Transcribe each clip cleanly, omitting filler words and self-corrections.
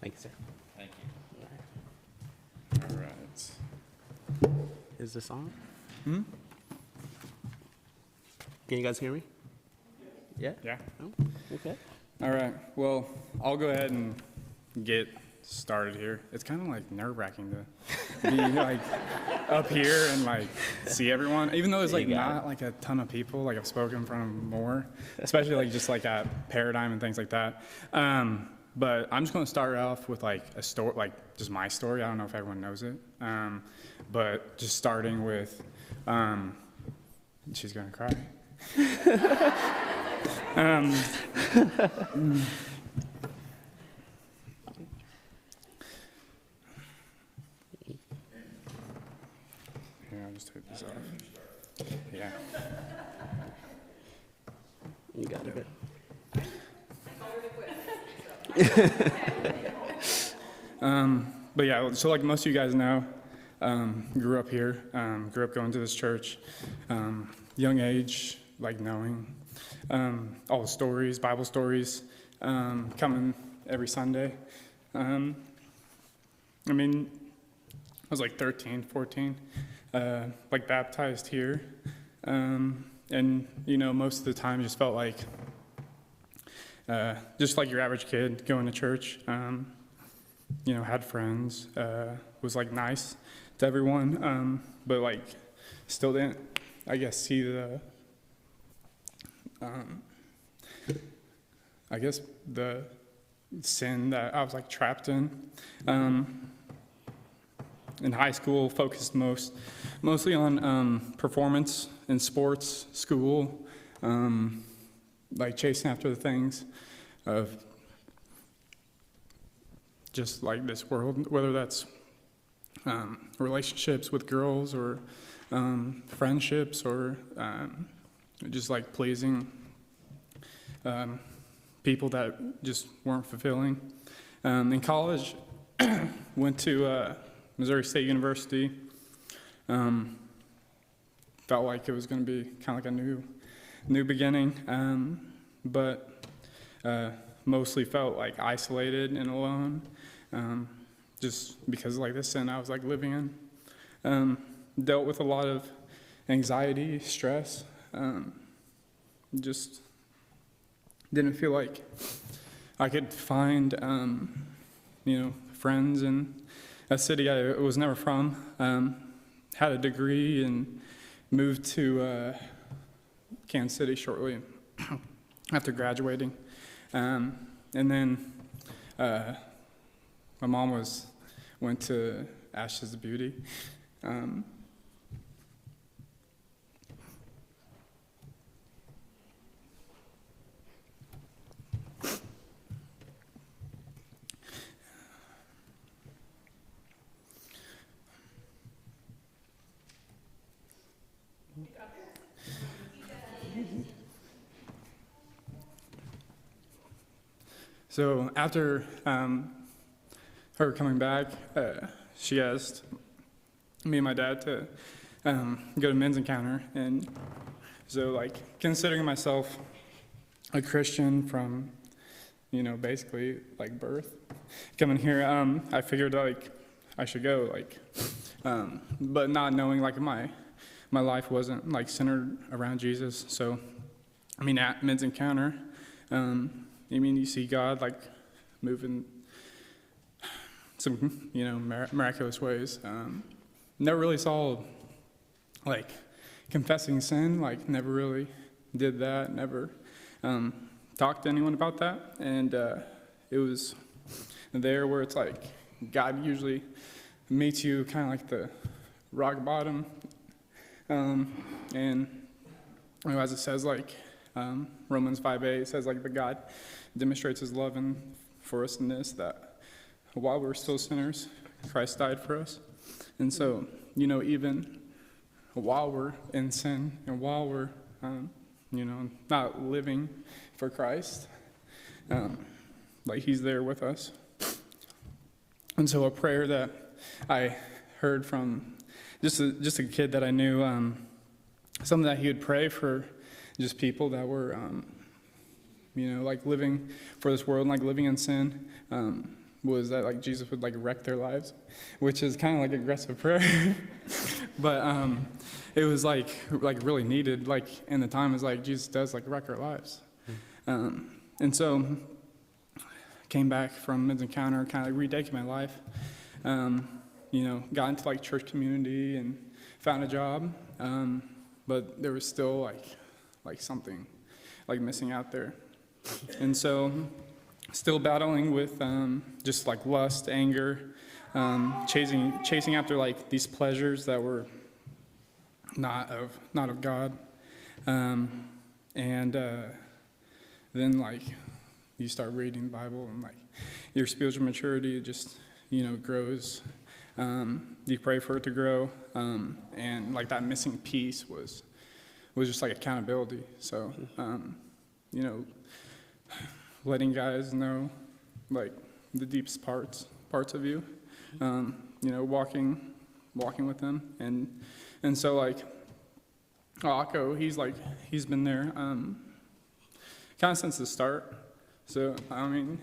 Thank you, sir. Thank you. All right. Is this on? Hmm? Can you guys hear me? Yeah? Yeah. No? Okay. All right. Well, I'll go ahead and get started here. It's kind of like nerve-wracking to be like up here and like see everyone, even though there's like not like a ton of people. Like I've spoken in front of more, especially like just like at Paradigm and things like that. But I'm just going to start off with like a story, like just my story. I don't know if everyone knows it, but just starting with, she's going to cry. Here, I'll just take this off. Yeah. You got it. But yeah, so like most of you guys know, grew up here, grew up going to this church, young age, like knowing all the stories, Bible stories, coming every Sunday. I mean, I was like 13, 14, like baptized here. And, you know, most of the time just felt like, just like your average kid going to church, you know, had friends, was like nice to everyone, but like still didn't, I guess, see the, I guess the sin that I was like trapped in. In high school, focused mostly on performance in sports, school, like chasing after the things of just like this world, whether that's relationships with girls or friendships or just like pleasing people that just weren't fulfilling. In college, went to Missouri State University. Felt like it was going to be kind of like a new beginning, but mostly felt like isolated and alone, just because of like the sin I was like living in. Dealt with a lot of anxiety, stress, just didn't feel like I could find, you know, friends in a city I was never from. Had a degree and moved to Kansas City shortly after graduating. And then my mom went to Ashes of Beauty. So after her coming back, she asked me and my dad to go to Men's Encounter. And so like considering myself a Christian from, you know, basically like birth, coming here, I figured like I should go, like, but not knowing like my life wasn't like centered around Jesus. So, I mean, at Men's Encounter, you see God like moving some, you know, miraculous ways. Never really saw like confessing sin, like never really did that, never talked to anyone about that. And it was there where it's like God usually meets you kind of like the rock bottom. And you know, as it says, like Romans 5:8, it says like, but God demonstrates his love for us in this, that while we're still sinners, Christ died for us. And so, you know, even while we're in sin and while we're, you know, not living for Christ, like he's there with us. And so a prayer that I heard from just a kid that I knew, something that he would pray for just people that were, you know, like living for this world and like living in sin. was that like Jesus would like wreck their lives, which is kind of like aggressive prayer. But it was like really needed, like in the time is like Jesus does like wreck our lives. And so came back from Men's Encounter, kind of like redated my life. Got into like church community and found a job. But there was still like something like missing out there. And so still battling with just like lust, anger, chasing after like these pleasures that were not of God. Then like you start reading the Bible and like your spiritual maturity just grows. You pray for it to grow, and like that missing piece was just like accountability. So letting guys know like the deepest parts of you, walking with them, and so like Akko, he's been there kind of since the start. So I mean,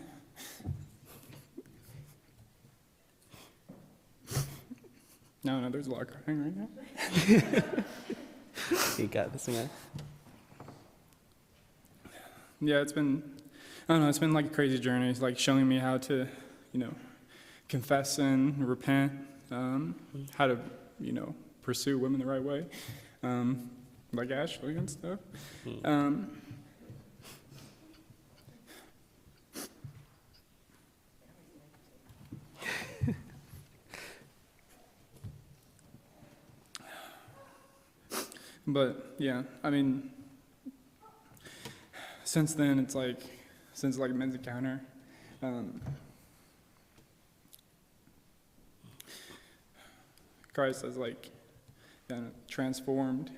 no, there's a lot of crying right now. You got this, man. Yeah, it's been like a crazy journey. It's like showing me how to, confess and repent, how to, pursue women the right way, like Ashley and stuff. But yeah, I mean, since then, it's like, since like Men's Encounter, Christ has like transformed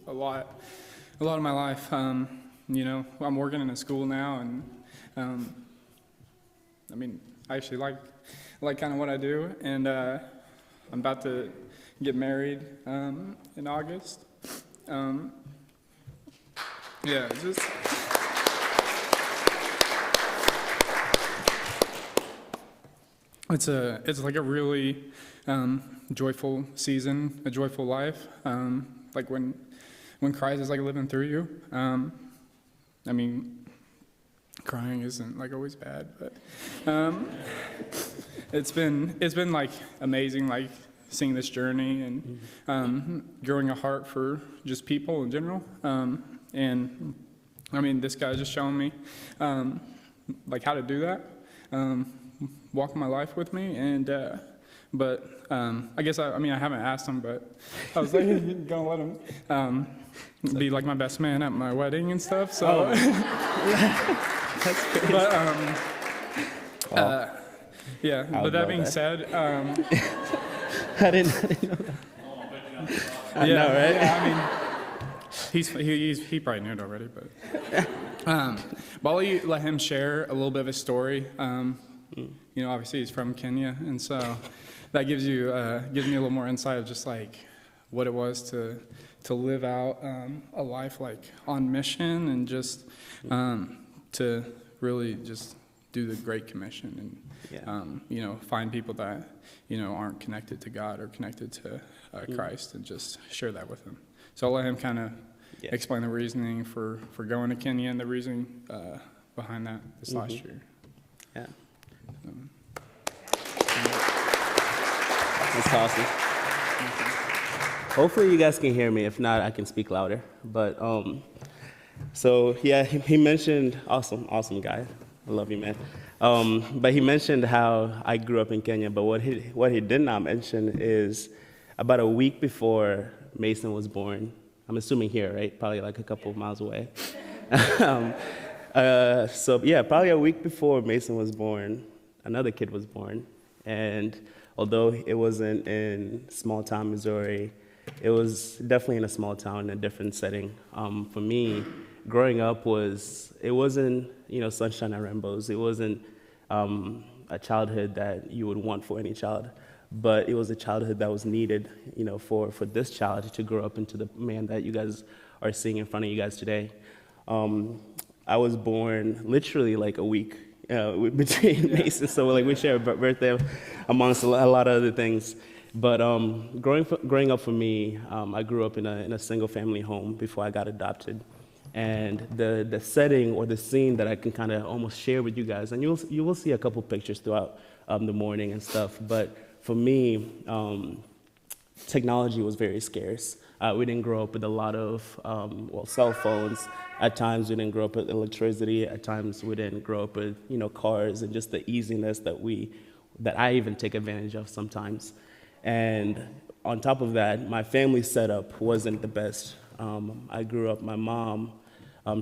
a lot of my life. I'm working in a school now, and I mean, I actually like kind of what I do, and I'm about to get married in August. Yeah, it's just it's like a really joyful season, a joyful life. Like when Christ is like living through you. I mean, crying isn't like always bad, but it's been like amazing, like seeing this journey and growing a heart for just people in general. And I mean, this guy's just showing me like how to do that, walk my life with me. And but I guess I haven't asked him, but I was like gonna let him be like my best man at my wedding and stuff. So, That's crazy. But yeah. I But would that love being that. said, I didn't know that. I know, right? Yeah, I mean, he probably knew it already, but I'll let him share a little bit of his story. Obviously he's from Kenya, and so that gives me a little more insight of just like what it was to live out a life like on mission and just to really just do the Great Commission and find people that aren't connected to God or connected to Christ, and just share that with them. So I'll let him kind of explain the reasoning for going to Kenya and the reasoning behind that this last year. Yeah. That's awesome. Hopefully you guys can hear me. If not, I can speak louder. But so yeah, he mentioned, awesome guy. I love you, man. But he mentioned how I grew up in Kenya. But what he did not mention is about a week before Mason was born. I'm assuming here, right? Probably like a couple of miles away. So yeah, probably a week before Mason was born, another kid was born. And although it wasn't in small town Missouri, it was definitely in a small town in a different setting. For me, growing up it wasn't sunshine and rainbows. It wasn't a childhood that you would want for any child, but it was a childhood that was needed, for this child to grow up into the man that you guys are seeing in front of you guys today. I was born literally like a week between Mason. So like we share a birthday amongst a lot of other things. But growing up for me, I grew up in a single family home before I got adopted. And the setting or the scene that I can kind of almost share with you guys, and you will see a couple pictures throughout the morning and stuff. But for me, technology was very scarce. We didn't grow up with a lot of cell phones. At times we didn't grow up with electricity. At times we didn't grow up with cars and just the easiness that I even take advantage of sometimes. And on top of that, my family setup wasn't the best. I grew up. My mom,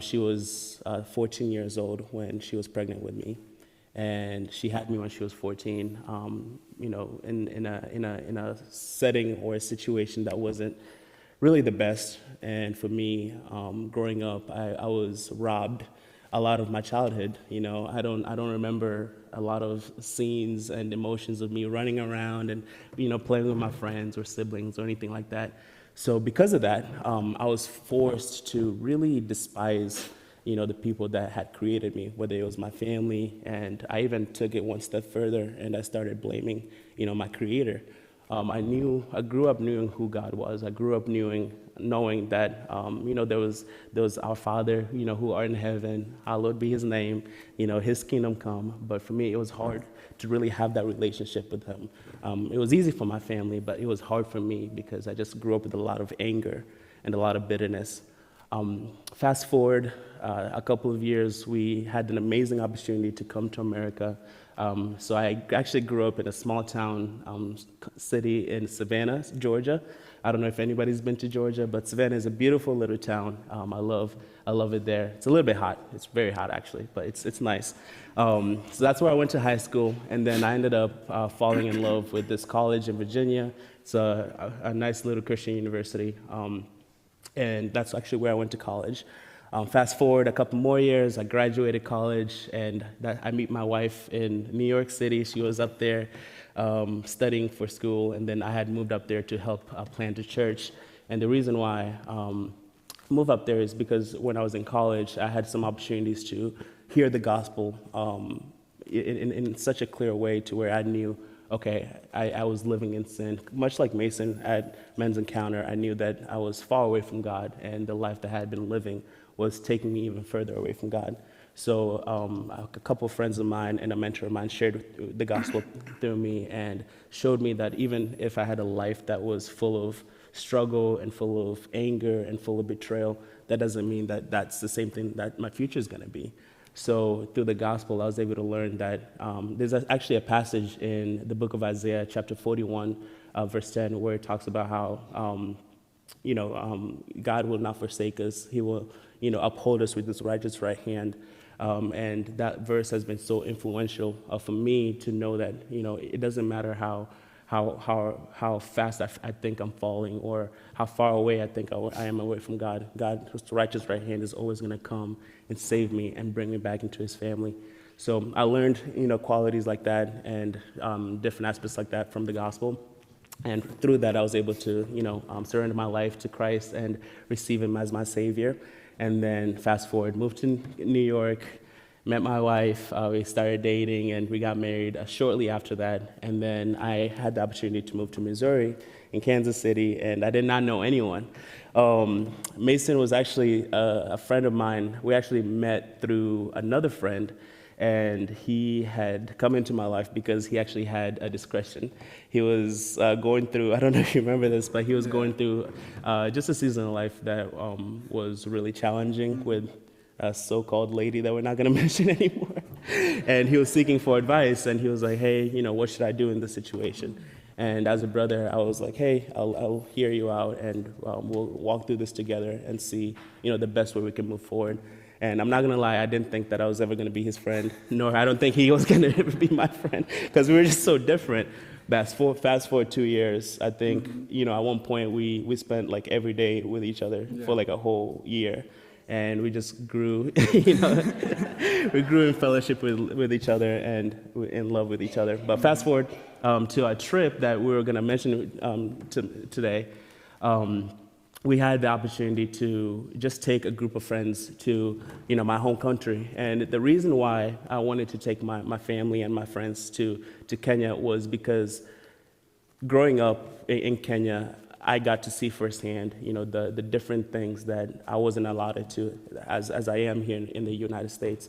she was 14 years old when she was pregnant with me, and she had me when she was 14. In a setting or a situation that wasn't really the best. And for me, growing up, I was robbed a lot of my childhood. I don't remember a lot of scenes and emotions of me running around and playing with my friends or siblings or anything like that. So because of that, I was forced to really despise the people that had created me, whether it was my family, and I even took it one step further and I started blaming my creator. I grew up knowing who God was. I grew up knowing that, there was our Father, who art in heaven, hallowed be his name, his kingdom come. But for me, it was hard to really have that relationship with him. It was easy for my family, but it was hard for me because I just grew up with a lot of anger and a lot of bitterness. Fast forward a couple of years, we had an amazing opportunity to come to America. So I actually grew up in a small town city in Savannah, Georgia. I don't know if anybody's been to Georgia, but Savannah is a beautiful little town. I love it there. It's a little bit hot. It's very hot actually, but it's nice. So that's where I went to high school, and then I ended up falling in love with this college in Virginia. It's a nice little Christian university, and that's actually where I went to college. Fast forward a couple more years, I graduated college, and I meet my wife in New York City. She was up there studying for school, and then I had moved up there to help plant a church. And the reason why I moved up there is because when I was in college, I had some opportunities to hear the gospel in such a clear way to where I knew, okay, I was living in sin. Much like Mason at Men's Encounter, I knew that I was far away from God, and the life that I had been living was taking me even further away from God. So a couple of friends of mine and a mentor of mine shared the gospel through me and showed me that even if I had a life that was full of struggle and full of anger and full of betrayal, that doesn't mean that that's the same thing that my future is going to be. So through the gospel, I was able to learn that there's actually a passage in the book of Isaiah, chapter 41, verse 10, where it talks about how God will not forsake us. He will uphold us with his righteous right hand. And that verse has been so influential for me to know that, it doesn't matter how fast I think I'm falling or how far away I think I am away from God. God's righteous right hand is always going to come and save me and bring me back into his family. So I learned, qualities like that and different aspects like that from the gospel. And through that, I was able to, surrender my life to Christ and receive him as my Savior. And then fast forward, moved to New York, met my wife, we started dating, and we got married shortly after that. And then I had the opportunity to move to Missouri, in Kansas City, and I did not know anyone. Mason was actually a friend of mine. We actually met through another friend, and he had come into my life because he actually had a discretion. He was going through, I don't know if you remember this, but he was going through just a season of life that was really challenging with a so-called lady that we're not going to mention anymore. And he was seeking for advice, and he was like, hey, what should I do in this situation? And as a brother, I was like, hey, I'll hear you out, and we'll walk through this together and see, the best way we can move forward. And I'm not going to lie, I didn't think that I was ever going to be his friend, nor I don't think he was going to ever be my friend, because we were just so different. Fast forward 2 years, I think, at one point we spent like every day with each other for like a whole year. And we just grew, we grew in fellowship with each other and in love with each other. But fast forward to our trip that we were going to mention today. we had the opportunity to just take a group of friends to, my home country. And the reason why I wanted to take my family and my friends to Kenya was because growing up in Kenya, I got to see firsthand, the different things that I wasn't allowed to, as I am here in the United States.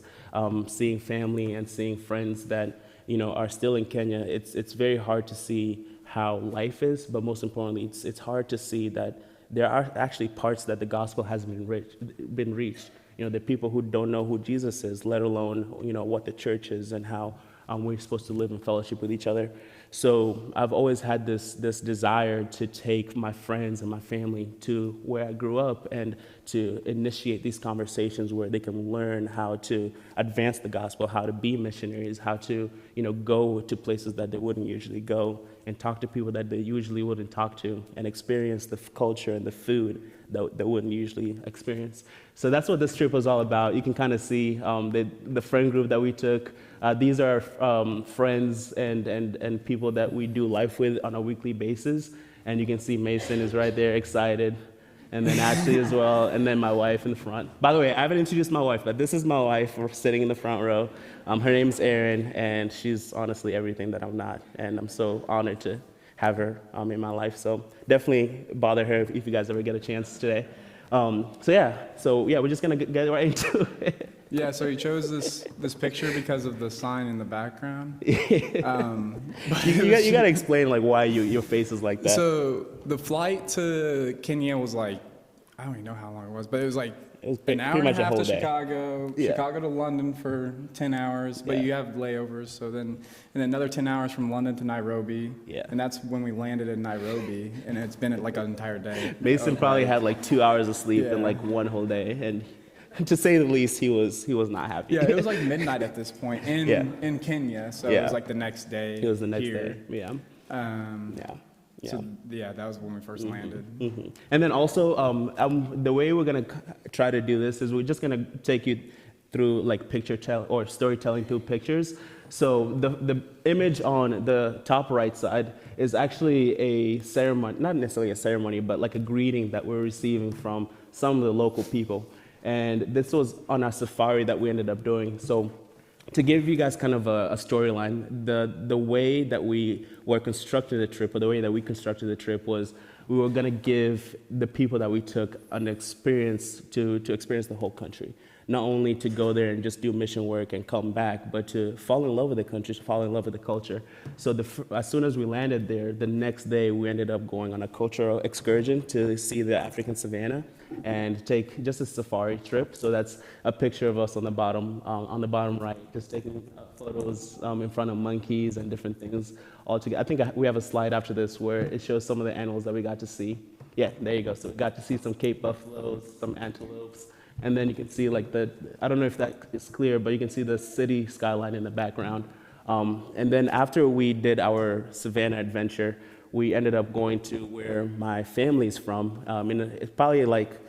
Seeing family and seeing friends that, are still in Kenya, it's very hard to see how life is, but most importantly, it's hard to see that there are actually parts that the gospel has been reached. There are people who don't know who Jesus is, let alone, what the church is and how we're supposed to live in fellowship with each other. So I've always had this desire to take my friends and my family to where I grew up and to initiate these conversations where they can learn how to advance the gospel, how to be missionaries, how to, go to places that they wouldn't usually go and talk to people that they usually wouldn't talk to and experience the culture and the food that they wouldn't usually experience. So that's what this trip was all about. You can kind of see the friend group that we took. These are friends and people that we do life with on a weekly basis. And you can see Mason is right there, excited. And then Ashley as well, and then my wife in the front. By the way, I haven't introduced my wife, but this is my wife. We're sitting in the front row. Her name's Erin, and she's honestly everything that I'm not. And I'm so honored to have her in my life. So definitely bother her if you guys ever get a chance today. So we're just gonna get right into it. Yeah, so you chose this picture because of the sign in the background. You gotta explain like why your face is like that. So the flight to Kenya was like, I don't even know how long it was, but it was like an hour and a half to Chicago, Chicago to London for 10 hours, but you have layovers, so then another 10 hours from London to Nairobi, and that's when we landed in Nairobi, and it's been like an entire day. Mason probably had like 2 hours of sleep in like one whole day, and to say the least, he was not happy. Yeah, it was like midnight at this point in Kenya, so it was like the next day. It was the next here. day, yeah. So that was when we first landed. Mm-hmm. And then also, the way we're gonna try to do this is we're just gonna take you through like storytelling through pictures. So the image on the top right side is actually a ceremony, not necessarily a ceremony, but like a greeting that we're receiving from some of the local people. And this was on our safari that we ended up doing. So to give you guys kind of a storyline, the way that we were constructing the trip, or the way that we constructed the trip, was we were going to give the people that we took an experience to experience the whole country. Not only to go there and just do mission work and come back, but to fall in love with the country, to fall in love with the culture. So as soon as we landed there, the next day we ended up going on a cultural excursion to see the African savannah and take just a safari trip. So that's a picture of us on the bottom right, just taking photos in front of monkeys and different things all together. I think we have a slide after this where it shows some of the animals that we got to see. Yeah, there you go. So we got to see some Cape buffaloes, some antelopes. And then you can see like I don't know if that is clear, but you can see the city skyline in the background. And then after we did our Savannah adventure, we ended up going to where my family's from. It's probably like,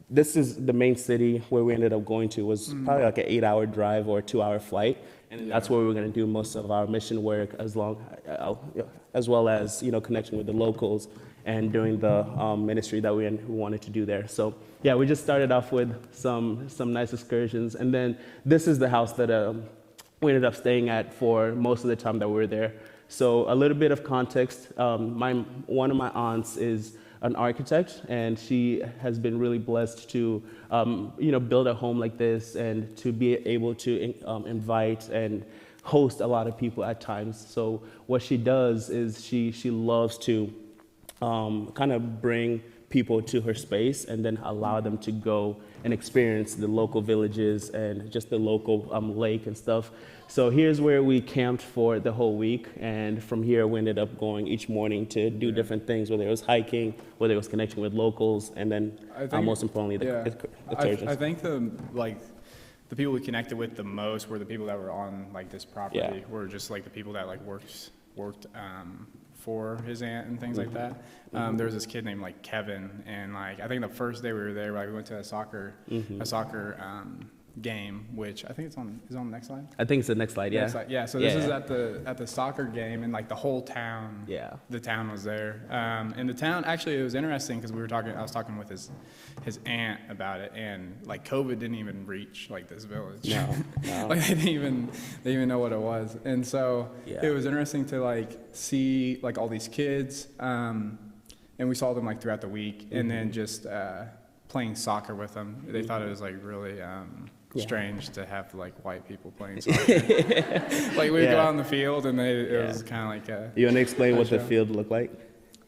this is the main city where we ended up going to, was probably like an 8-hour drive or a 2-hour flight. And that's where we were going to do most of our mission work, as well as connecting with the locals and doing the ministry that we wanted to do there. So yeah, we just started off with some nice excursions, and then this is the house that we ended up staying at for most of the time that we were there. So a little bit of context: one of my aunts is an architect, and she has been really blessed to build a home like this and to be able to invite and host a lot of people at times. So what she does is she loves to kind of bring people to her space and then allow them to go and experience the local villages and just the local lake and stuff. So here's where we camped for the whole week, and from here we ended up going each morning to do different things, whether it was hiking, whether it was connecting with locals, and then most importantly, the churches. I think the people we connected with the most were the people that were on like this property, were just like the people that like worked for his aunt and things like that. There was this kid named like Kevin, and like I think the first day we were there, like we went to a soccer game, which I think is on the next slide. I think it's the next slide. Yeah. Next slide. Yeah. So this is Yeah. at the soccer game, and like the whole town. Yeah. The town was there, and the town actually, it was interesting because I was talking with his aunt about it, and like COVID didn't even reach like this village. No. Like they didn't even know what it was, and so Yeah. it was interesting to like see like all these kids, and we saw them like throughout the week, and then just playing soccer with them. They thought it was like really strange to have like white people playing soccer. Like we would go out in the field, and it was kind of like a. You want to explain what the show. field looked like?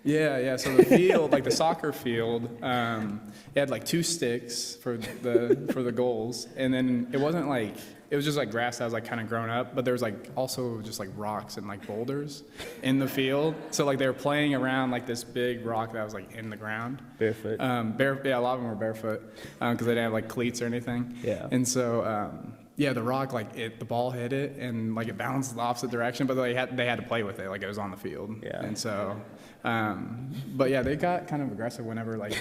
Yeah. So the field, like the soccer field, it had like 2 sticks for the goals, and then it wasn't like, it was just like grass that was like kind of grown up, but there was like also just like rocks and like boulders in the field. So like they were playing around like this big rock that was like in the ground. Barefoot. Yeah, a lot of them were barefoot because they didn't have like cleats or anything. Yeah. And so yeah, the rock, like the ball hit it and like it bounced the opposite direction, but they had to play with it like it was on the field. Yeah. And so, but yeah, they got kind of aggressive whenever like,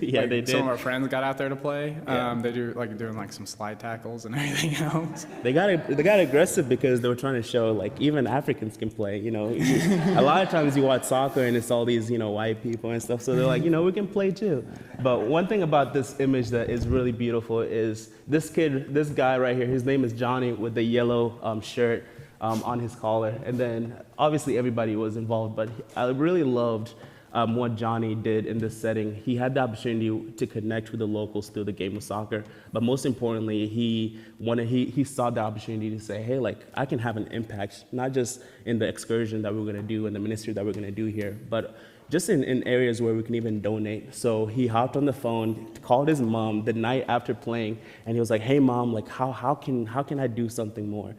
Yeah, like they did. some of our friends got out there to play. Yeah. They doing like some slide tackles and everything else. They got aggressive because they were trying to show like even Africans can play. You know, a lot of times you watch soccer and it's all these white people and stuff. So they're like, we can play too. But one thing about this image that is really beautiful is this guy right here. His name is Johnny with the yellow shirt on his collar, and then obviously everybody was involved. But I really loved what Johnny did in this setting. He had the opportunity to connect with the locals through the game of soccer, but most importantly, he saw the opportunity to say, hey, like I can have an impact, not just in the excursion that we're going to do and the ministry that we're going to do here, but just in areas where we can even donate. So he hopped on the phone, called his mom the night after playing, and he was like, hey mom, like how can I do something more?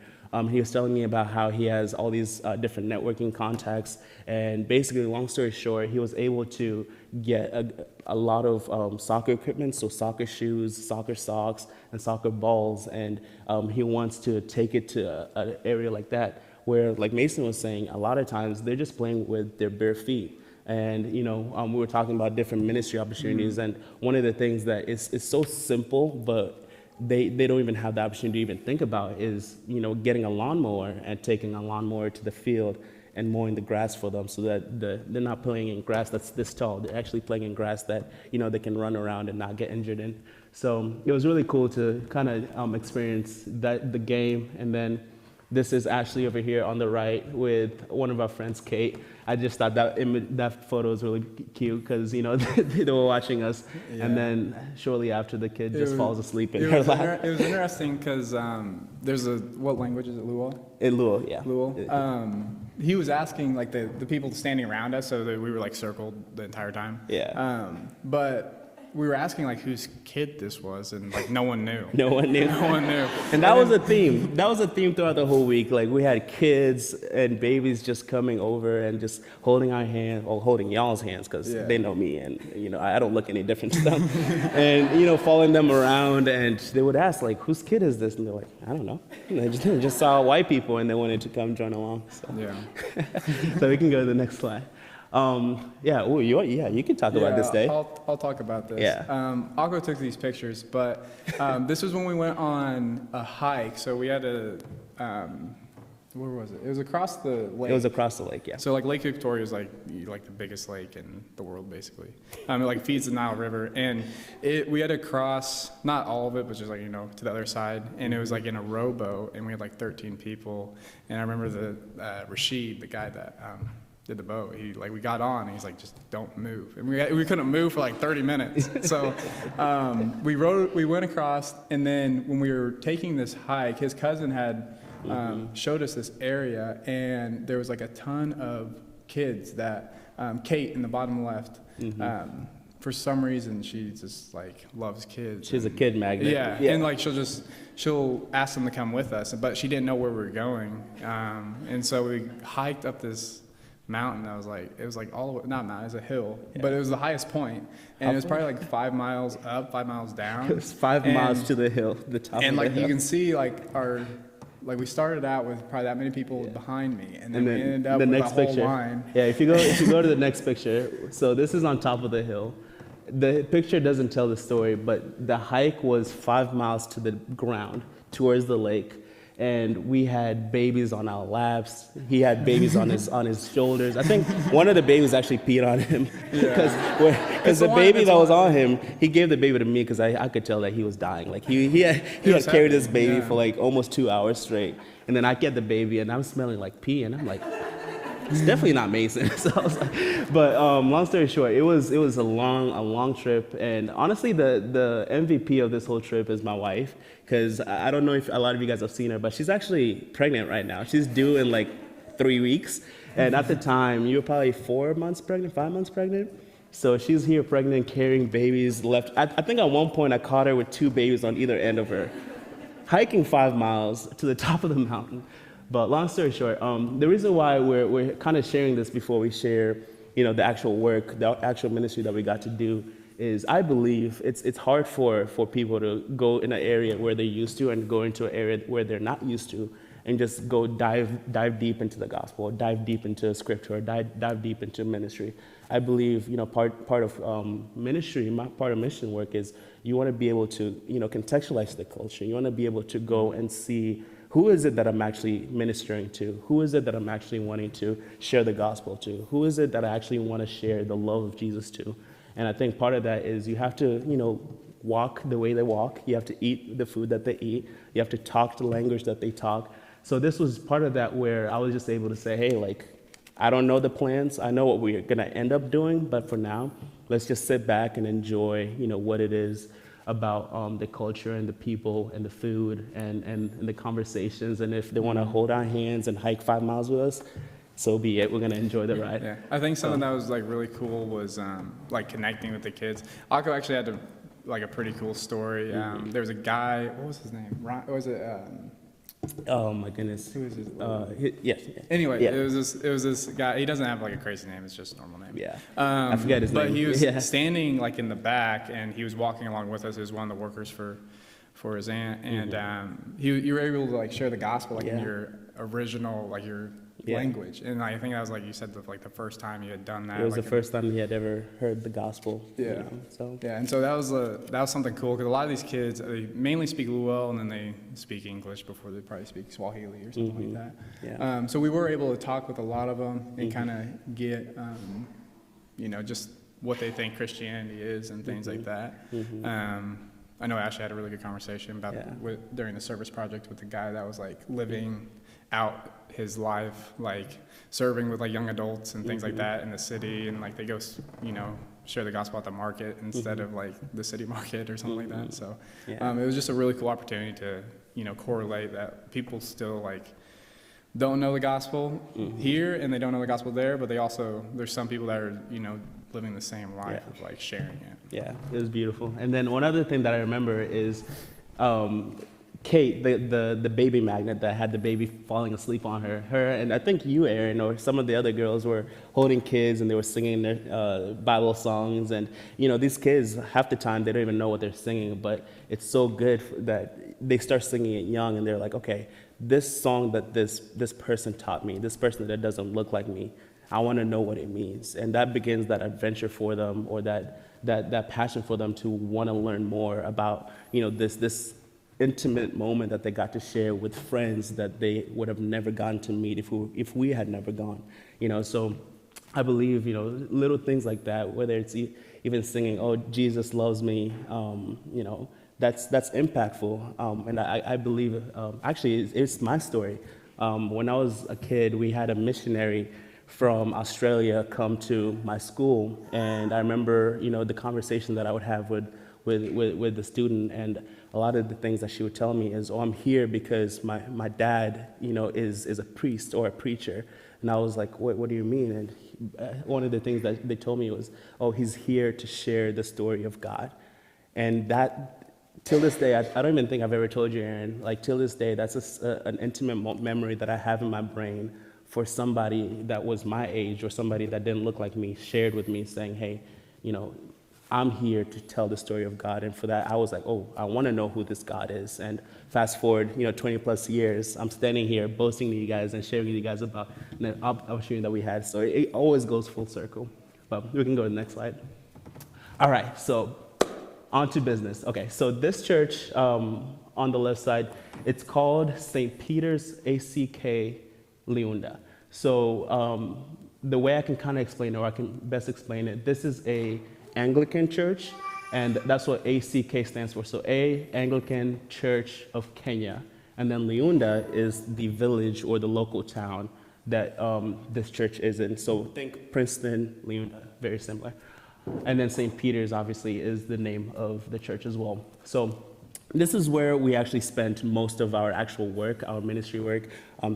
He was telling me about how he has all these different networking contacts, and basically, long story short, he was able to get a lot of soccer equipment, so soccer shoes, soccer socks, and soccer balls, and he wants to take it to an area like that, where, like Mason was saying, a lot of times they're just playing with their bare feet. And we were talking about different ministry opportunities, and one of the things that is so simple, but they don't even have the opportunity to even think about is, getting a lawnmower and taking a lawnmower to the field and mowing the grass for them, so that they're not playing in grass that's this tall. They're actually playing in grass that, they can run around and not get injured in. So it was really cool to kind of experience the game. And then this is Ashley over here on the right with one of our friends, Kate. I just thought that photo was really cute because, they were watching us. Yeah. And then shortly after, the kid just falls asleep in her lap. It was interesting because there's what language is it, Luo? In Luo, yeah. Luo. He was asking like the people standing around us, so that we were like circled the entire time. Yeah. But we were asking like whose kid this was, and like no one knew. No one knew. No one knew. And that was a theme. That was a theme throughout the whole week. Like we had kids and babies just coming over and just holding our hand, or holding y'all's hands, because they know me, and I don't look any different to them. And following them around, and they would ask like, whose kid is this? And they're like, I don't know. And they just saw white people and they wanted to come join along. So. Yeah. So we can go to the next slide. You can talk about this day. I'll talk about this. Yeah. Akko took these pictures, but this was when we went on a hike. So we had where was it? It was across the lake. It was across the lake, yeah. So like Lake Victoria is like the biggest lake in the world, basically. It like feeds the Nile River, and we had to cross, not all of it, but just like to the other side, and it was like in a rowboat, and we had like 13 people, and I remember the Rashid, the guy that did the boat, we got on, and he's like, just don't move, and we couldn't move for like 30 minutes. So we went across, and then when we were taking this hike, his cousin had showed us this area, and there was like a ton of kids that Kate in the bottom left, for some reason she just like loves kids. She's a kid magnet. Yeah, and like she'll ask them to come with us, but she didn't know where we were going, and so we hiked up this mountain. It was like all the way, not mountain, it was a hill, but it was the highest point, and it was probably like 5 miles up, 5 miles down. It was 5 miles to the hill, the top and of like the you hill. can see we started out with probably that many people behind me, and then we ended up with a whole line. Yeah, if you go to the next picture, so this is on top of the hill, the picture doesn't tell the story, but the hike was 5 miles to the ground towards the lake. And we had babies on our laps. He had babies on his shoulders. I think one of the babies actually peed on him because the baby that was on him, he gave the baby to me because I could tell that he was dying. Like he had carried this baby for like almost 2 hours straight. And then I get the baby and I'm smelling like pee, and I'm like, it's definitely not Mason. So I was like, but long story short, it was a long trip, and honestly, the MVP of this whole trip is my wife, because I don't know if a lot of you guys have seen her, but she's actually pregnant right now. She's due in like 3 weeks, and at the time, you were probably 4 months pregnant, 5 months pregnant. So she's here pregnant, carrying babies left. I think at one point I caught her with 2 babies on either end of her, hiking 5 miles to the top of the mountain. But long story short, the reason why we're kind of sharing this before we share, the actual work, the actual ministry that we got to do, is I believe it's hard for people to go in an area where they're used to and go into an area where they're not used to and just go dive deep into the gospel, dive deep into scripture, or dive deep into ministry. I believe, part of ministry, part of mission work is you want to be able to, contextualize the culture. You want to be able to go and see, who is it that I'm actually ministering to? Who is it that I'm actually wanting to share the gospel to? Who is it that I actually want to share the love of Jesus to? And I think part of that is you have to, walk the way they walk. You have to eat the food that they eat. You have to talk the language that they talk. So this was part of that where I was just able to say, hey, I don't know the plans. I know what we're going to end up doing, but for now, let's just sit back and enjoy, what it is about the culture and the people and the food and the conversations. And if they want to hold our hands and hike 5 miles with us, so be it. We're going to enjoy the ride. Yeah, I think something that was really cool was connecting with the kids. Akko actually had a pretty cool story. There was a guy, what was his name? Ron, was it? Oh my goodness. Who is his? Yes. Anyway, yeah. it was this guy. He doesn't have a crazy name. It's just a normal name. Yeah. I forget his name. But he was standing in the back, and he was walking along with us. He was one of the workers for his aunt, and you were able to share the gospel in your original your language. And I think that was you said the first time you had done that. It was the first time he had ever heard the gospel. Yeah. So yeah, and so that was something cool, because a lot of these kids, they mainly speak Luo, and then they speak English before they probably speak Swahili or something like that. Yeah. So we were able to talk with a lot of them and kind of get just what they think Christianity is and things like that. I know Ashley had a really good conversation about during the service project with the guy that was living out his life, serving with young adults and things like that in the city, and they go share the gospel at the market instead of the city market or something like that. So it was just a really cool opportunity to correlate that people still don't know the gospel here, and they don't know the gospel there, but there's some people that are living the same life of sharing it. Yeah, it was beautiful. And then one other thing that I remember is Kate, the baby magnet that had the baby falling asleep on her, and I think you, Aaron, or some of the other girls were holding kids and they were singing their Bible songs. And these kids, half the time they don't even know what they're singing, but it's so good that they start singing it young, and they're like, okay, this song that this person taught me, this person that doesn't look like me, I want to know what it means. And that begins that adventure for them, or that passion for them to want to learn more about this intimate moment that they got to share with friends that they would have never gotten to meet if we had never gone. So I believe little things like that, whether it's even singing, "Oh, Jesus loves me," that's impactful. And I believe actually it's my story. When I was a kid, we had a missionary from Australia come to my school, and I remember the conversation that I would have with the student, and a lot of the things that she would tell me is, "Oh, I'm here because my dad, is a priest or a preacher." And I was like, "What do you mean?" And one of the things that they told me was, "Oh, he's here to share the story of God." And that, till this day, I don't even think I've ever told you, Aaron, till this day, that's an intimate memory that I have in my brain for somebody that was my age or somebody that didn't look like me, shared with me saying, "Hey, I'm here to tell the story of God." And for that, I was like, "Oh, I want to know who this God is." And fast forward, 20 plus years, I'm standing here boasting to you guys and sharing with you guys about the opportunity that we had. So it always goes full circle. But we can go to the next slide. All right, so on to business. Okay, so this church on the left side, it's called St. Peter's ACK Leunda. So the way I can kind of explain it, or I can best explain it, this is a Anglican church, and that's what ACK stands for. So A, Anglican Church of Kenya, and then Leunda is the village or the local town that this church is in. So think Princeton, Leunda, very similar. And then St. Peter's obviously is the name of the church as well. So this is where we actually spent most of our actual work, our ministry work.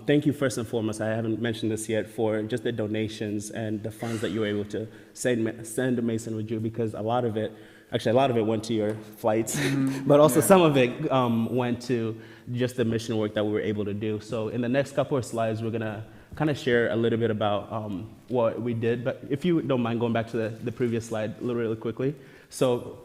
Thank you first and foremost, I haven't mentioned this yet, for just the donations and the funds that you were able to send to Mason with you, because a lot of it went to your flights, but also some of it went to just the mission work that we were able to do. So in the next couple of slides, we're gonna kind of share a little bit about what we did, but if you don't mind going back to the previous slide really quickly. So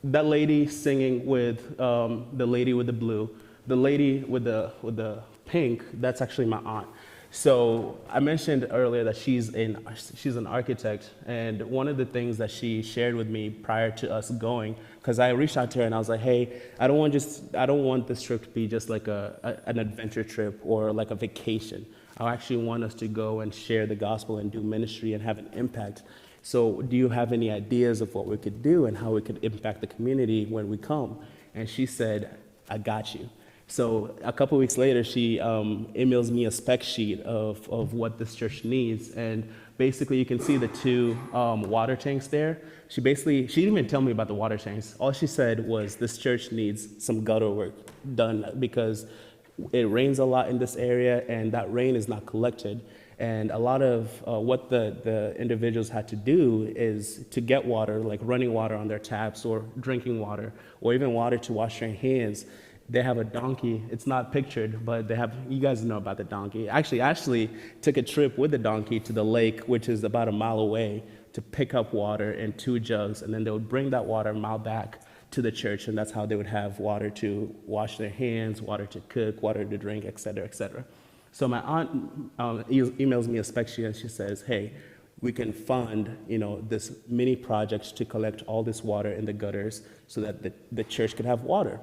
that lady singing with the lady with the blue, the lady with the pink, that's actually my aunt. So I mentioned earlier that she's an architect, and one of the things that she shared with me prior to us going, because I reached out to her and I was like, hey, I don't want this trip to be just like an adventure trip or like a vacation. I actually want us to go and share the gospel and do ministry and have an impact. So do you have any ideas of what we could do and how we could impact the community when we come? And she said, I got you. So a couple weeks later, she emails me a spec sheet of what this church needs. And basically, you can see the two water tanks there. She didn't even tell me about the water tanks. All she said was this church needs some gutter work done because it rains a lot in this area, and that rain is not collected. And a lot of what the individuals had to do is to get water, like running water on their taps or drinking water, or even water to wash their hands. They have a donkey. It's not pictured, but you guys know about the donkey. Actually, Ashley took a trip with the donkey to the lake, which is about a mile away, to pick up water in 2 jugs, and then they would bring that water a mile back to the church, and that's how they would have water to wash their hands, water to cook, water to drink, et cetera, et cetera. So my aunt emails me a spec sheet, and she says, hey, we can fund, this mini project to collect all this water in the gutters so that the church could have water.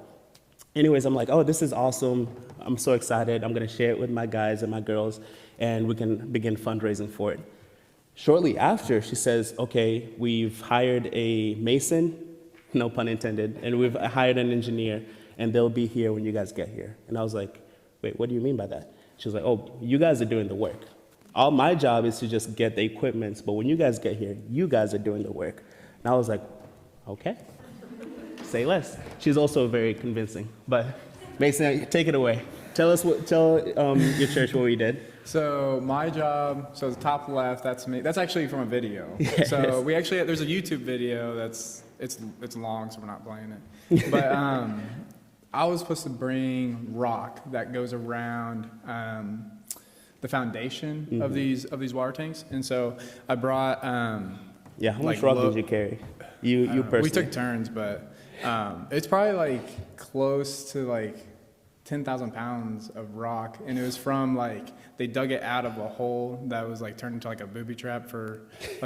Anyways, I'm like, oh, this is awesome. I'm so excited. I'm going to share it with my guys and my girls, and we can begin fundraising for it. Shortly after, she says, okay, we've hired a mason, no pun intended, and we've hired an engineer, and they'll be here when you guys get here. And I was like, wait, what do you mean by that? She was like, oh, you guys are doing the work. All my job is to just get the equipment, but when you guys get here, you guys are doing the work. And I was like, okay, say less. She's also very convincing. But Mason, take it away. Tell your church what we did. So my job, so the top left, that's me. That's actually from a video. Yes. So there's a YouTube video it's long, so we're not playing it. But I was supposed to bring rock that goes around the foundation of these water tanks, and so I brought how much rock did you carry? You personally? We took turns, but it's probably like close to like 10,000 pounds of rock, and it was from they dug it out of a hole that was turned into a booby trap for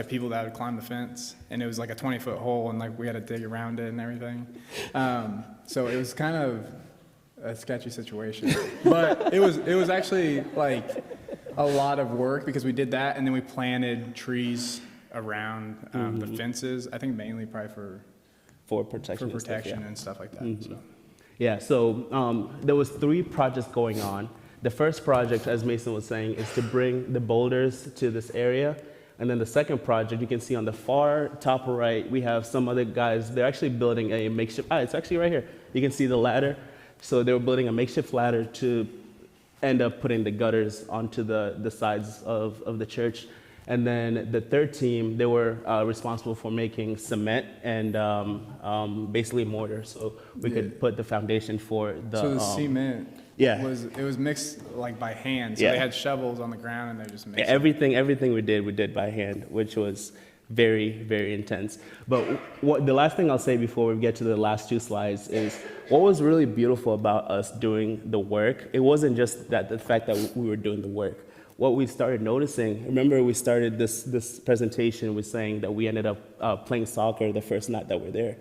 people that would climb the fence, and it was like a 20-foot hole, and we had to dig around it and everything. So it was kind of a sketchy situation, but it was actually a lot of work because we did that, and then we planted trees around the fences. I think mainly probably for protection, and stuff like that. So. Yeah, so there was 3 projects going on. The first project, as Mason was saying, is to bring the boulders to this area. And then the second project, you can see on the far top right, we have some other guys. They're actually building a makeshift, it's actually right here. You can see the ladder. So they were building a makeshift ladder to end up putting the gutters onto the sides of the church. And then the third team, they were responsible for making cement and basically mortar, so we could put the foundation for the. So the cement. Yeah. It was mixed by hand. So they had shovels on the ground and they just mixed. Everything we did by hand, which was very, very intense. But the last thing I'll say before we get to the last 2 slides is what was really beautiful about us doing the work. It wasn't just the fact that we were doing the work. what we started noticing, remember we started this presentation with saying that we ended up playing soccer the first night that we're there.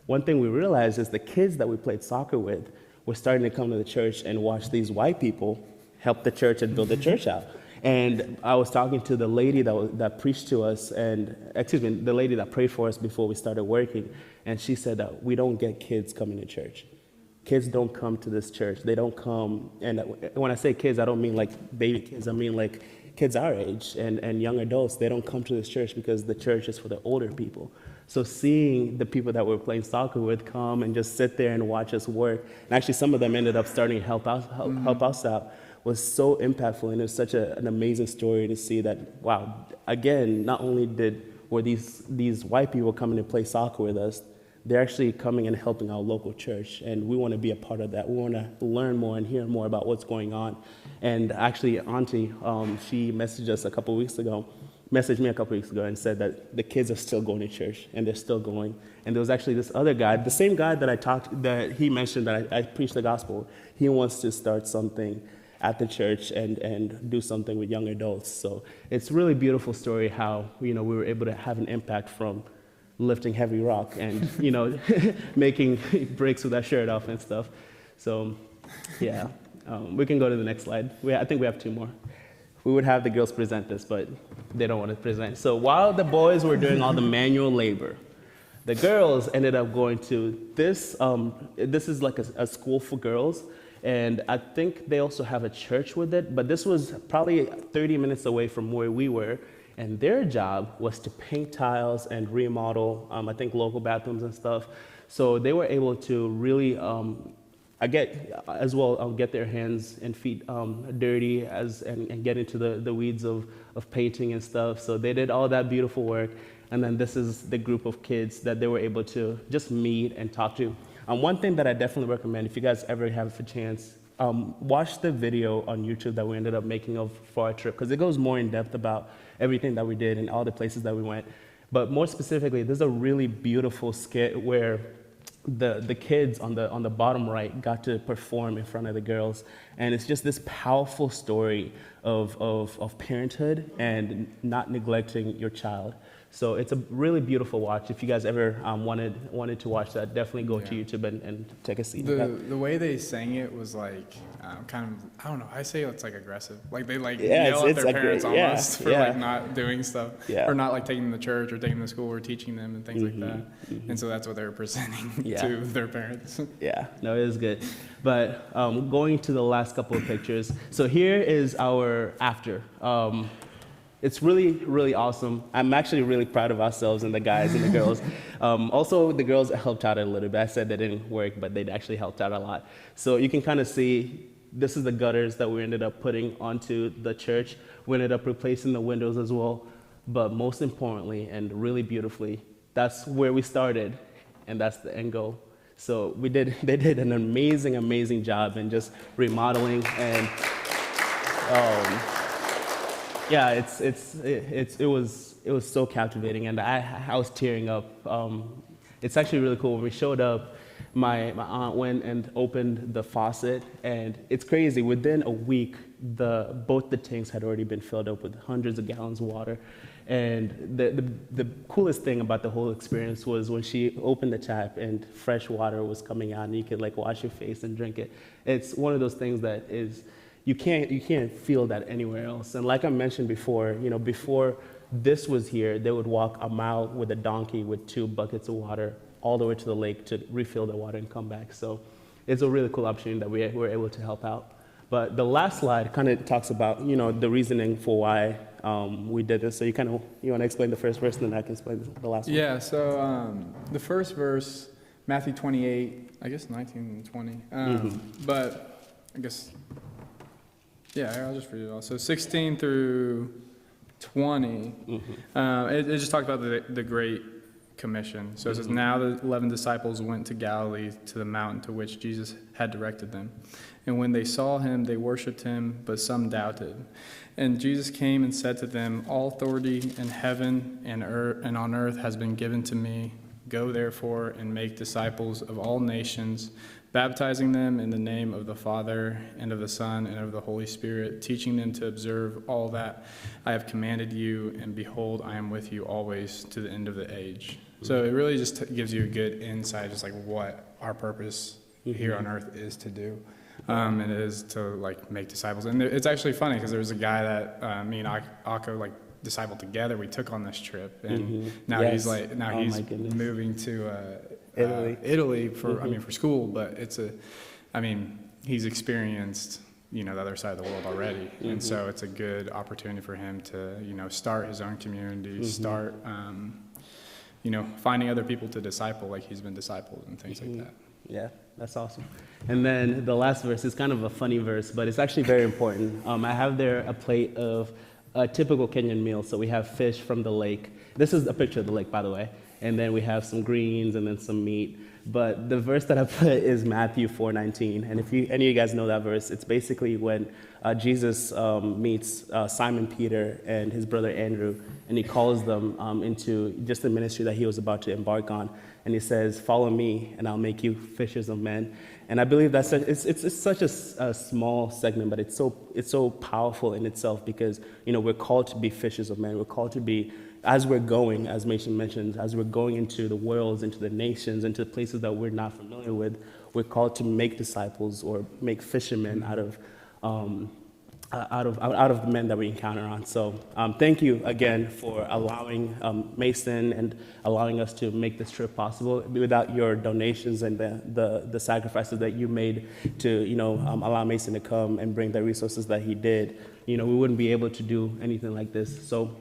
One thing we realized is the kids that we played soccer with were starting to come to the church and watch these white people help the church and build the church out. And I was talking to the lady that preached to us, the lady that prayed for us before we started working, and she said that we don't get kids coming to church. Kids don't come to this church. They don't come, and when I say kids, I don't mean like baby kids. I mean like kids our age and young adults. They don't come to this church because the church is for the older people. So seeing the people that we're playing soccer with come and just sit there and watch us work, and actually some of them ended up starting to help us out, was so impactful, and it was such an amazing story to see that, wow, again, not only were these white people coming to play soccer with us, they're actually coming and helping our local church, and we want to be a part of that. We want to learn more and hear more about what's going on. And actually, Auntie, she messaged me a couple weeks ago and said that the kids are still going to church, and they're still going. And there was actually this other guy, the same guy that he mentioned that I preached the gospel. He wants to start something at the church and do something with young adults. So it's a really beautiful story how, we were able to have an impact from lifting heavy rock and, making bricks with our shirt off and stuff. So, yeah, we can go to the next slide. I think we have 2 more. We would have the girls present this, but they don't want to present. So while the boys were doing all the manual labor, the girls ended up going to this. This is like a school for girls. And I think they also have a church with it, but this was probably 30 minutes away from where we were, and their job was to paint tiles and remodel, I think, local bathrooms and stuff. So they were able to really get their hands and feet dirty and get into the weeds of painting and stuff. So they did all that beautiful work, and then this is the group of kids that they were able to just meet and talk to. One thing that I definitely recommend, if you guys ever have a chance, watch the video on YouTube that we ended up making for our trip, because it goes more in depth about everything that we did and all the places that we went. But more specifically, there's a really beautiful skit where the kids on the bottom right got to perform in front of the girls, and it's just this powerful story of parenthood and not neglecting your child. So it's a really beautiful watch. If you guys ever wanted to watch that, definitely go to YouTube and take a seat. The way they sang it was like kind of, I don't know, I say it's like aggressive. Like they Yeah, yell at their parents almost for yeah. like not doing stuff, or not like taking them to church or taking them to school or teaching them and things like that. And so that's what they were presenting to their parents. Yeah, no, it was good. But going to the last couple of pictures. So here is our after. It's really, really awesome. I'm actually really proud of ourselves and the guys and the girls. Also, the girls helped out a little bit. I said they didn't work, but they actually helped out a lot. So you can kind of see, this is the gutters that we ended up putting onto the church. We ended up replacing the windows as well. But most importantly, and really beautifully, that's where we started, and that's the end goal. So they did an amazing, amazing job in just remodeling and. Yeah, it was so captivating, and I was tearing up. It's actually really cool. When we showed up, my aunt went and opened the faucet, and it's crazy. Within a week, both the tanks had already been filled up with hundreds of gallons of water. And the coolest thing about the whole experience was when she opened the tap and fresh water was coming out, and you could like wash your face and drink it. It's one of those things that is. You can't feel that anywhere else. And like I mentioned before, before this was here, they would walk a mile with a donkey with 2 buckets of water all the way to the lake to refill the water and come back. So it's a really cool opportunity that we were able to help out. But the last slide kind of talks about, the reasoning for why we did this. So you want to explain the first verse, and then I can explain the last one. Yeah, so the first verse, Matthew 28, I guess 19 and 20. But I guess... Yeah, I'll just read it all. So 16 through 20, it just talks about the Great Commission. So it says, now the 11 disciples went to Galilee to the mountain to which Jesus had directed them. And when they saw him, they worshipped him, but some doubted. And Jesus came and said to them, all authority in heaven and on earth has been given to me. Go therefore and make disciples of all nations, baptizing them in the name of the Father and of the Son and of the Holy Spirit, teaching them to observe all that I have commanded you, and behold, I am with you always to the end of the age. So it really just gives you a good insight, just like what our purpose here on earth is to do. And it is to like make disciples. And it's actually funny because there was a guy that me and Akko like discipled together. We took on this trip, and now Yes. he's like My goodness. moving to Italy. for for school. But he's experienced the other side of the world already, and so it's a good opportunity for him to start his own community, start finding other people to disciple like he's been discipled and things like that. Yeah, that's awesome. And then the last verse is kind of a funny verse, but it's actually very important. I have there a plate of a typical Kenyan meal. So we have fish from the lake. This is a picture of the lake, by the way. And then we have some greens and then some meat. But the verse that I put is Matthew 4:19. And if any of you guys know that verse, it's basically when Jesus meets Simon Peter and his brother Andrew, and he calls them into just the ministry that he was about to embark on. And he says, "Follow me, and I'll make you fishers of men." And I believe that's it's such a small segment, but it's so powerful in itself because we're called to be fishers of men. We're called to be, as we're going, as Mason mentioned, as we're going into the worlds, into the nations, into places that we're not familiar with, we're called to make disciples or make fishermen out of the men that we encounter on. So thank you again for allowing Mason and allowing us to make this trip possible. Without your donations and the sacrifices that you made to allow Mason to come and bring the resources that he did, we wouldn't be able to do anything like this. So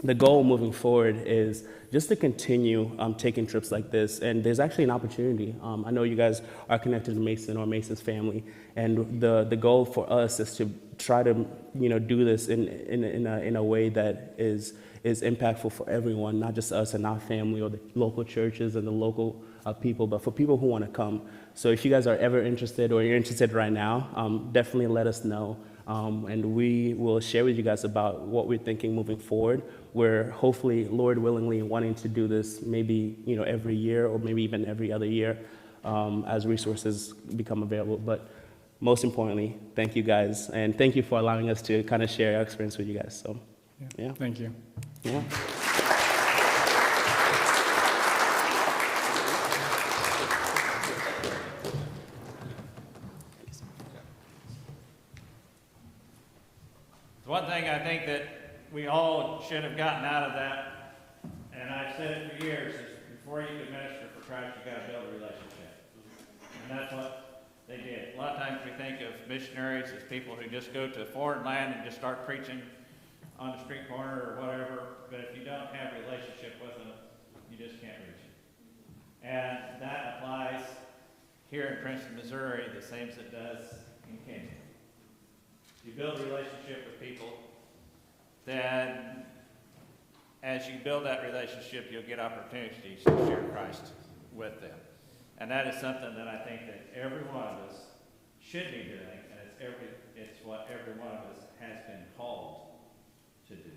the goal moving forward is just to continue taking trips like this. And there's actually an opportunity. I know you guys are connected to Mason or Mason's family. And the goal for us is to try to do this in a way that is impactful for everyone, not just us and our family or the local churches and the local people, but for people who want to come. So if you guys are ever interested or you're interested right now, definitely let us know. And we will share with you guys about what we're thinking moving forward. We're hopefully, Lord willingly, wanting to do this maybe every year or maybe even every other year as resources become available. But most importantly, thank you guys, and thank you for allowing us to kind of share our experience with you guys. So, yeah. Thank you. Yeah. One thing I think that we all should have gotten out of that, and I've said it for years, is before you can minister for Christ, you got to build a relationship. And that's what they did. A lot of times we think of missionaries as people who just go to a foreign land and just start preaching on the street corner or whatever, but if you don't have a relationship with them, you just can't reach them. And that applies here in Princeton, Missouri, the same as it does in Kenya. You build a relationship with people, then as you build that relationship, you'll get opportunities to share Christ with them. And that is something that I think that every one of us should be doing, and it's what every one of us has been called to do.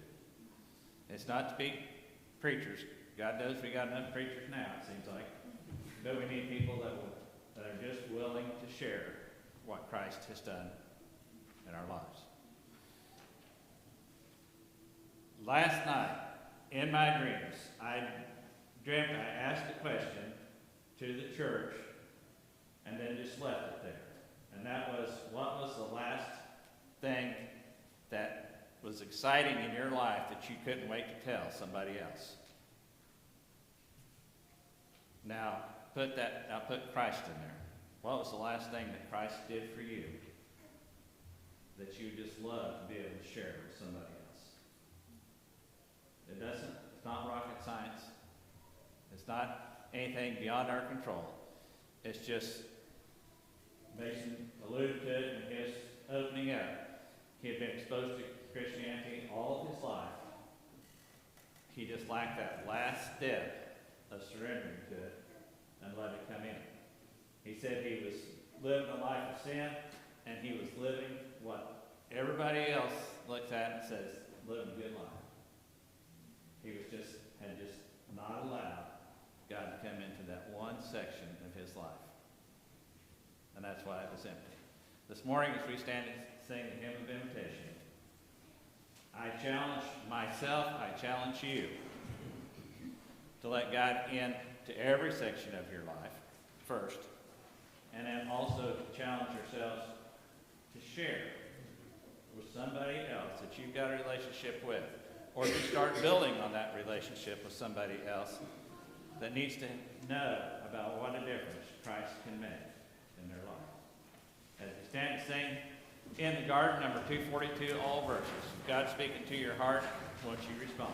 It's not to be preachers. God knows we got enough preachers now, it seems like. But we need people that are just willing to share what Christ has done in our lives. Last night, in my dreams, I asked a question to the church and then just left it there. And that was, what was the last thing that was exciting in your life that you couldn't wait to tell somebody else? Now, put Christ in there. What was the last thing that Christ did for you that you just love to be able to share with somebody else? It's not rocket science. It's not anything beyond our control. It's just, Mason alluded to it in his opening up. He had been exposed to Christianity all of his life. He just lacked that last step of surrendering to it and let it come in. He said he was living a life of sin, and he was living what everybody else looks at and says, living a good life. He had just not allowed God to come into that one section of his life. and that's why it was empty. This morning, as we stand and sing the hymn of invitation, I challenge myself, I challenge you to let God in to every section of your life first, and then also to challenge yourselves to share with somebody else that you've got a relationship with, or to start building on that relationship with somebody else that needs to know about what a difference Christ can make in their life. As you stand and sing In the Garden, number 242, all verses. God speaking to your heart, won't you respond?